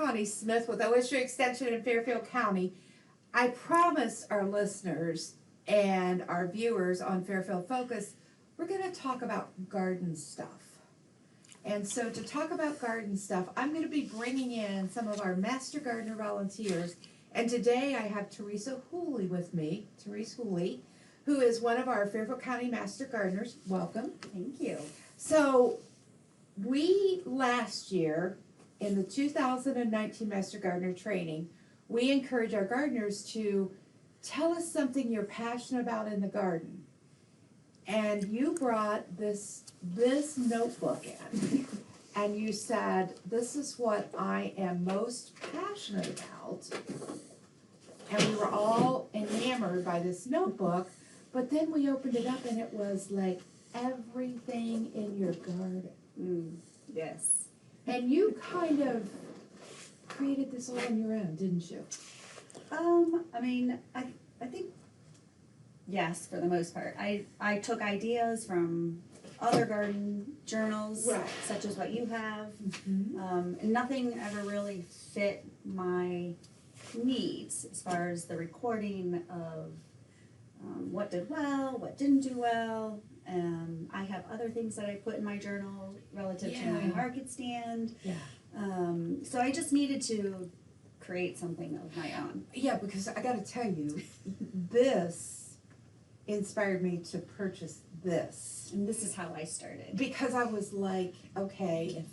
Connie Smith with OSU Extension in Fairfield County. I promised our listeners and our viewers on Fairfield Focus, we're going to talk about garden stuff. And so to talk about garden stuff, I'm going to be bringing in some of our Master Gardener volunteers. And today I have Terese Houle with me, Terese Houle, who is one of our Fairfield County Master Gardeners. Welcome. Thank you. So we last year, in the 2019 Master Gardener Training, we encourage our gardeners to tell us something you're passionate about in the garden. And you brought this notebook in, and you said, this is what I am most passionate about. And we were all enamored by this notebook, but then we opened it up and it was like everything in your garden. Yes. And you kind of created this all on your own, didn't you? I think, yes, for the most part. I took ideas from other garden journals, Right. such as what you have. Mm-hmm. And nothing ever really fit my needs as far as the recording of what did well, what didn't do well. I have other things that I put in my journal relative to my market stand. Yeah. So I just needed to create something of my own. Yeah, because I got to tell you, this inspired me to purchase this. And this is how I started. Because I was like, okay,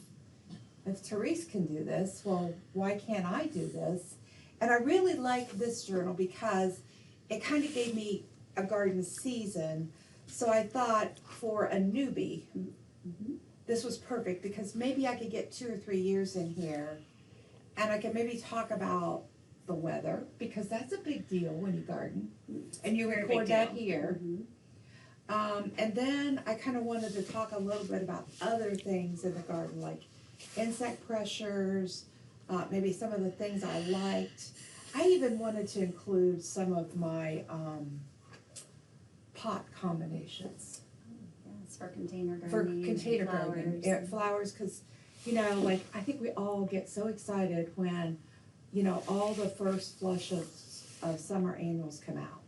if Terese can do this, well, why can't I do this? And I really liked this journal because it kind of gave me a garden season. So I thought for a newbie, this was perfect because maybe I could get 2 or 3 years in here and I could maybe talk about the weather because that's a big deal when you garden. And you record that here. And then I kind of wanted to talk a little bit about other things in the garden, like insect pressures, maybe some of the things I liked. I even wanted to include some of my pot combinations. Yes, for container gardening. For container flowers. gardening. Yeah, flowers, because, like, I think we all get so excited when, all the first flush of summer annuals come out.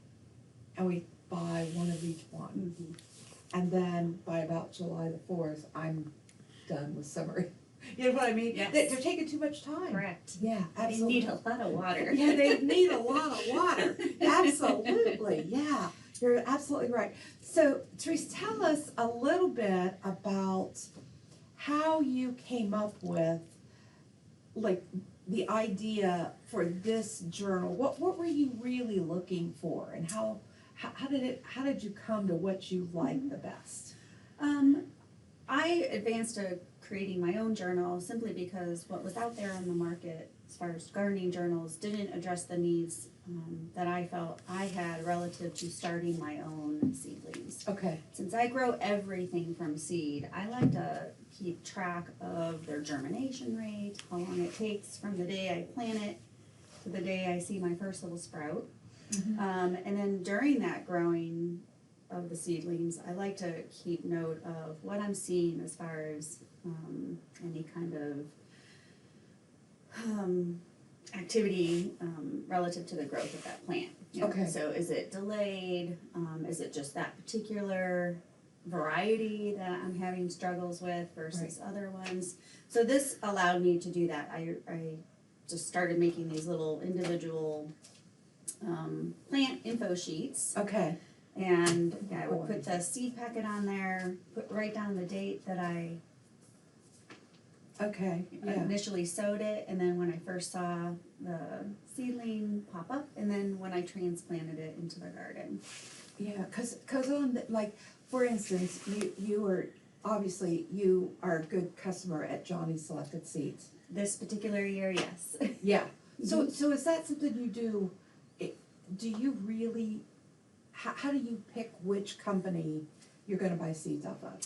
And we buy one of each one. And then by about July the 4th, I'm done with summer. You know what I mean? Yes. They're taking too much time. Correct. Yeah, absolutely. They need a lot of water. Yeah, they need a lot of water. Absolutely, yeah. You're absolutely right. So, Terese, tell us a little bit about how you came up with, like, the idea for this journal. What were you really looking for, and how did you come to what you like the best? I advanced to creating my own journal simply because what was out there on the market as far as gardening journals didn't address the needs that I felt I had relative to starting my own seedlings. Okay. Since I grow everything from seed, I like to keep track of their germination rate, how long it takes from the day I plant it to the day I see my first little sprout. And then during that growing of the seedlings, I like to keep note of what I'm seeing as far as any kind of activity relative to the growth of that plant. Okay. So is it delayed? Is it just that particular variety that I'm having struggles with versus other ones? So this allowed me to do that. I just started making these little individual plant info sheets. Okay. And I would put the seed packet on there, write down the date that I initially sowed it, and then when I first saw the seedling pop up, and then when I transplanted it into the garden. Yeah, because on the, like, for instance, you are a good customer at Johnny's Selected Seeds. This particular year, yes. Yeah. So is that something you do? Do you really? How do you pick which company you're going to buy seeds off of?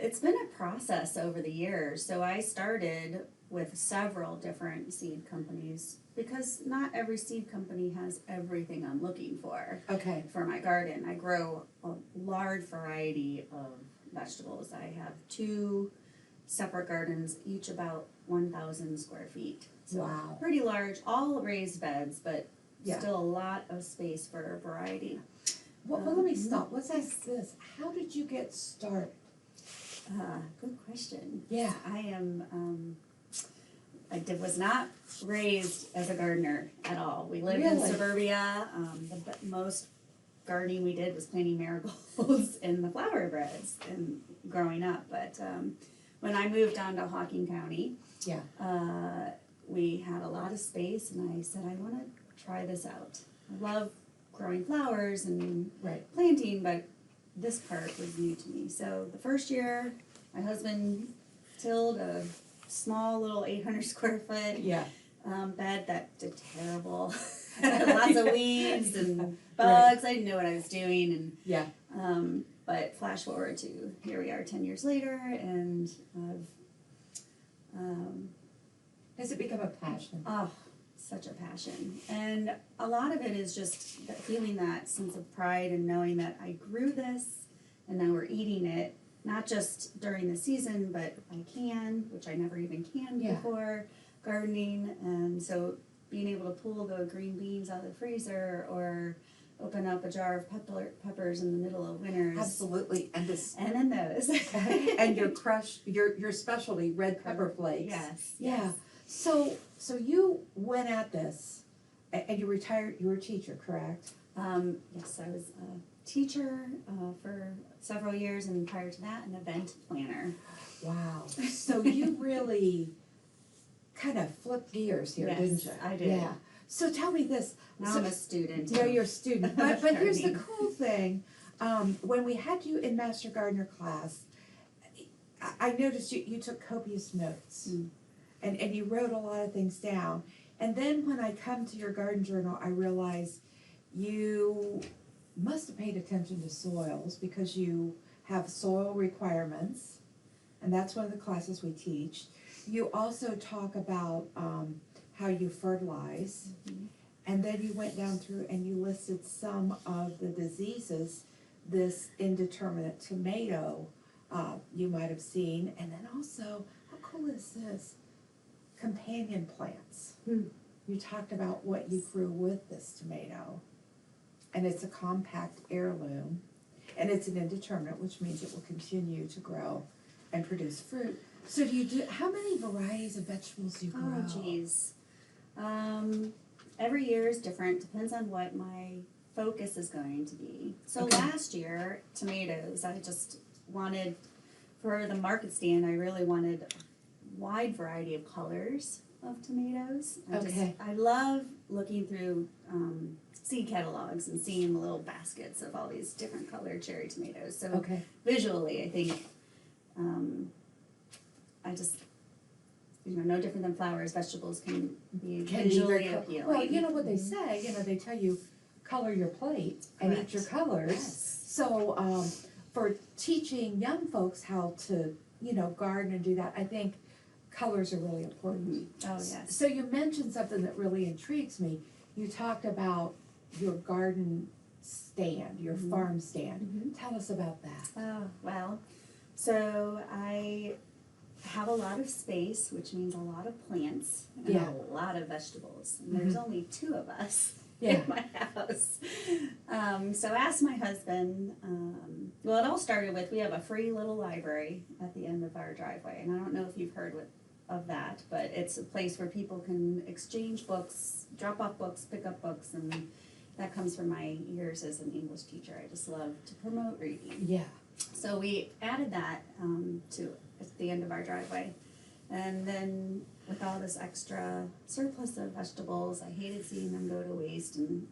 It's been a process over the years. So I started with several different seed companies because not every seed company has everything I'm looking for. Okay. For my garden, I grow a large variety of vegetables. I have 2 separate gardens, each about 1,000 square feet. So Wow. pretty large, all raised beds, but Yeah. still a lot of space for variety. Well, let me stop. Let's ask this. How did you get started? Good question. Yeah. Was not raised as a gardener at all. We lived in Really? suburbia. Most gardening we did was planting marigolds in the flower beds and growing up. But when I moved down to Hawking County, Yeah. we had a lot of space, and I said, I want to try this out. I love growing flowers and Right. planting, but this part was new to me. So the first year, my husband tilled a small little 800 square foot Yeah. bed that did terrible. Lots of weeds and bugs. I didn't know what I was doing, and Yeah. but flash forward to here we are 10 years later, and Has it become a passion? such a passion. And a lot of it is just feeling that sense of pride and knowing that I grew this and now we're eating it, not just during the season, but I can, which I never even canned Yeah. before gardening. And so being able to pull the green beans out of the freezer or open up a jar of peppers in the middle of winters. Absolutely. And this And then those. and your your specialty red pepper flakes. Yes. Yeah. Yes. So you went at this, and you retired. You were a teacher, correct? Yes, I was a teacher for several years, and prior to that, an event planner. Wow. So you really kind of flipped gears here, Yes, didn't you? I did. Yeah. So tell me this. Now I'm a student. No, you're a student. But here's the Gardening. cool thing. When we had you in Master Gardener class, I noticed you took copious notes. Mm. And you wrote a lot of things down. And then when I come to your garden journal, I realize you must have paid attention to soils because you have soil requirements, and that's one of the classes we teach. You also talk about how you fertilize, Mhm. and then you went down through and you listed some of the diseases this indeterminate tomato you might have seen, and then also, how cool is this? Companion plants. You talked about what you grew with this tomato, and it's a compact heirloom, and it's an indeterminate, which means it will continue to grow and produce fruit. So how many varieties of vegetables do you grow? Oh, geez. Every year is different, depends on what my focus is going to be. So Okay. last year, tomatoes, I just wanted, for the market stand, I really wanted a wide variety of colors of tomatoes. Okay. I love looking through seed catalogs and seeing the little baskets of all these different colored cherry tomatoes. So Okay. visually, I think I just, no different than flowers, vegetables can be visually appealing. Well, you know what they say, they tell you, color your plate and eat your Correct. colors. Yes. So, for teaching young folks how to, garden and do that, I think colors are really important. Oh, yes. So you mentioned something that really intrigues me. You talked about your garden stand, your Mhm. farm stand. Mhm. Tell us about that. Oh, well, so I have a lot of space, which means a lot of plants and Yeah. a lot of vegetables. And there's Mhm. only 2 of us Yeah. in my house. So I asked my husband, well, it all started with, we have a free little library at the end of our driveway. And I don't know if you've heard of that, but it's a place where people can exchange books, drop off books, pick up books, and that comes from my years as an English teacher. I just love to promote reading. Yeah. So we added that to at the end of our driveway. And then with all this extra surplus of vegetables, I hated seeing them go to waste, and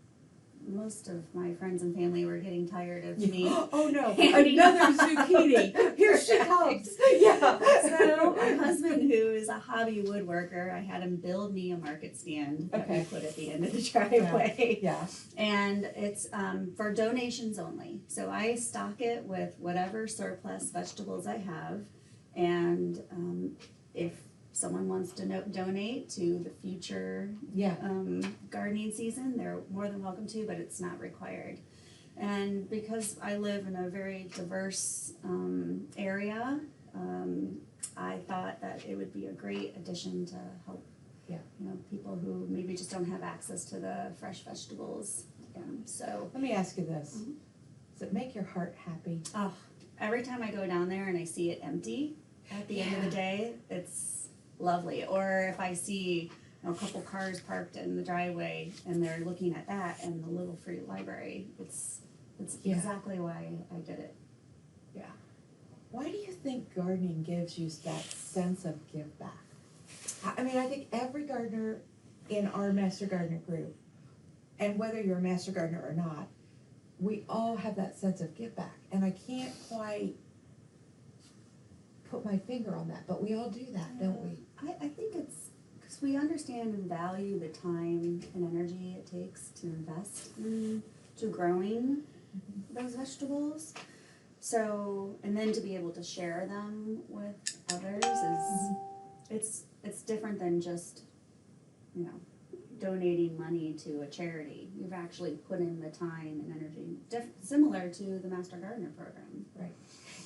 most of my friends and family were getting tired of me. Oh no, handing another off. zucchini. Here she comes. Yeah. So my husband, who is a hobby woodworker, I had him build me a market stand that we Okay. put at the end of the driveway. Yeah. And it's for donations only. So I stock it with whatever surplus vegetables I have. And if someone wants to donate to the future Yeah. gardening season, they're more than welcome to, but it's not required. And because I live in a very diverse area, I thought that it would be a great addition to help, Yeah. people who maybe just don't have access to the fresh vegetables. So, Let me ask you this. Mhm. Does it make your heart happy? oh, every time I go down there and I see it empty at the end of the day, it's lovely. Or if I see a couple cars parked in the driveway and they're looking at that and the little fruit library, it's Yeah. exactly why I did it. Yeah. Why do you think gardening gives you that sense of give back? I mean, I think every gardener in our Master Gardener group, and whether you're a Master Gardener or not, we all have that sense of give back. And I can't quite put my finger on that, but we all do that, don't we? I think it's because we understand and value the time and energy it takes to invest into growing those vegetables. So, and then to be able to share them with others it's different than just, donating money to a charity. You've actually put in the time and energy, similar to the Master Gardener program. Right.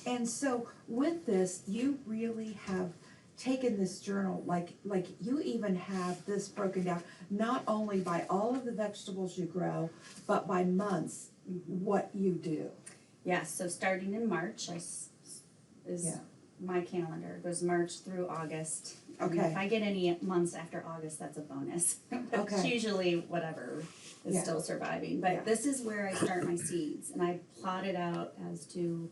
And so with this, you really have taken this journal, like you even have this broken down, not only by all of the vegetables you grow, but by months, what you do. Yes, so starting in March is Yeah. my calendar. It goes March through August. I mean, Okay. if I get any months after August, that's a bonus. But Okay. it's usually whatever is Yeah. still surviving. But Yeah. this is where I start my seeds, and I plot it out as to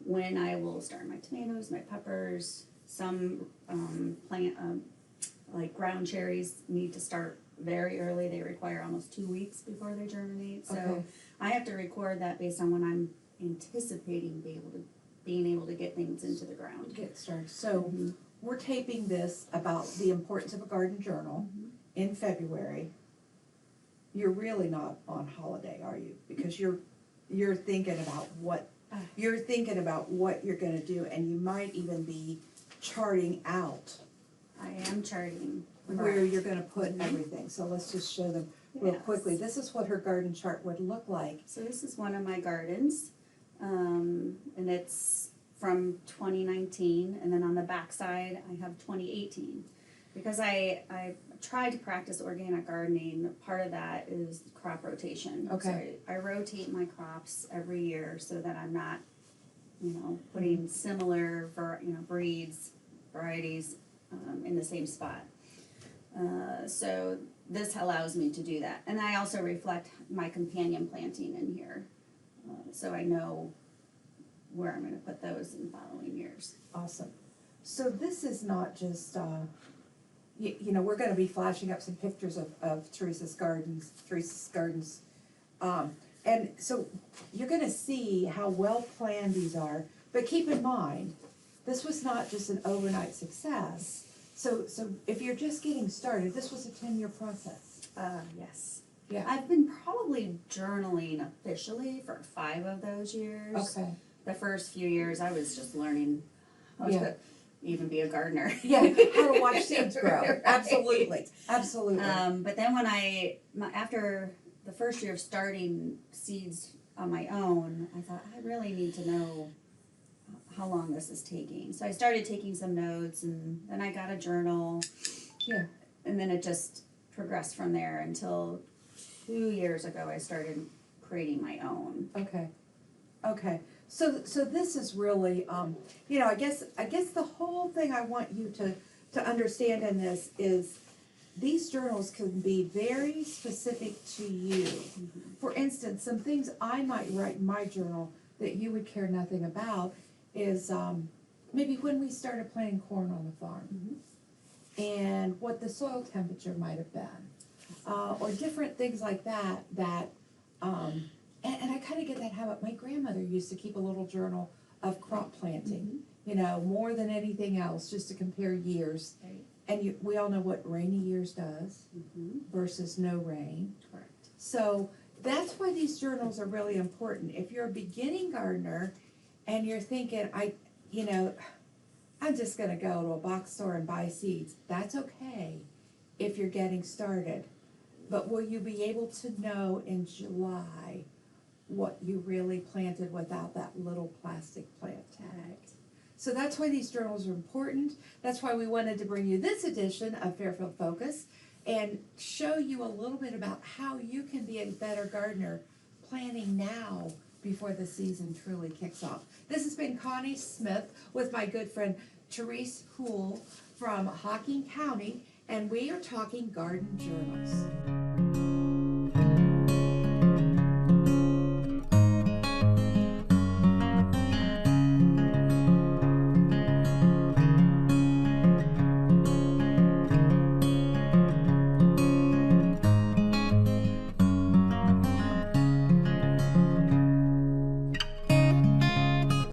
when I will start my tomatoes, my peppers. Some like ground cherries need to start very early. They require almost 2 weeks before they germinate. So Okay. I have to record that based on when I'm anticipating being able to get things into the ground. Get started. So Mhm. we're taping this about the importance of a garden journal in February. You're really not on holiday, are you? Because you're thinking about what you're gonna do, and you might even be charting out I am charting. where you're gonna put everything. So let's just show them real Yes. quickly. This is what her garden chart would look like. So this is one of my gardens, and it's from 2019, and then on the back side I have 2018. Because I tried to practice organic gardening, part of that is crop rotation. Okay. So I rotate my crops every year so that I'm not, putting similar breeds, varieties in the same spot. So this allows me to do that. And I also reflect my companion planting in here, so I know where I'm gonna put those in the following years. Awesome. So this is not just, we're gonna be flashing up some pictures of Teresa's gardens. And so you're gonna see how well planned these are, but keep in mind, this was not just an overnight success. So if you're just getting started, this was a 10-year process. Yes. Yeah. I've been probably journaling officially for 5 of those years. Okay. The first few years I was just learning how Yeah. to even be a gardener. Yeah, how to watch seeds grow. Right. Absolutely. Absolutely. But then when after the first year of starting seeds on my own, I thought I really need to know how long this is taking. So I started taking some notes, and then I got a journal. Yeah. And then it just progressed from there until 2 years ago I started creating my own. Okay. Okay. So this is really, I guess the whole thing I want you to understand in this is these journals can be very specific to you. For instance, some things I might write in my journal that you would care nothing about is maybe when we started planting corn on the farm and what the soil temperature might have been, or different things like that. And I kind of get that habit. My grandmother used to keep a little journal of crop planting, more than anything else, just to compare years. Right. And we all know what rainy years does versus no rain. Correct. So that's why these journals are really important. If you're a beginning gardener and you're thinking, I'm just going to go to a box store and buy seeds, that's okay if you're getting started. But will you be able to know in July what you really planted without that little plastic plant tag? So that's why these journals are important. That's why we wanted to bring you this edition of Fairfield Focus and show you a little bit about how you can be a better gardener planning now before the season truly kicks off. This has been Connie Smith with my good friend Terese Houle from Hocking County, and we are talking garden journals.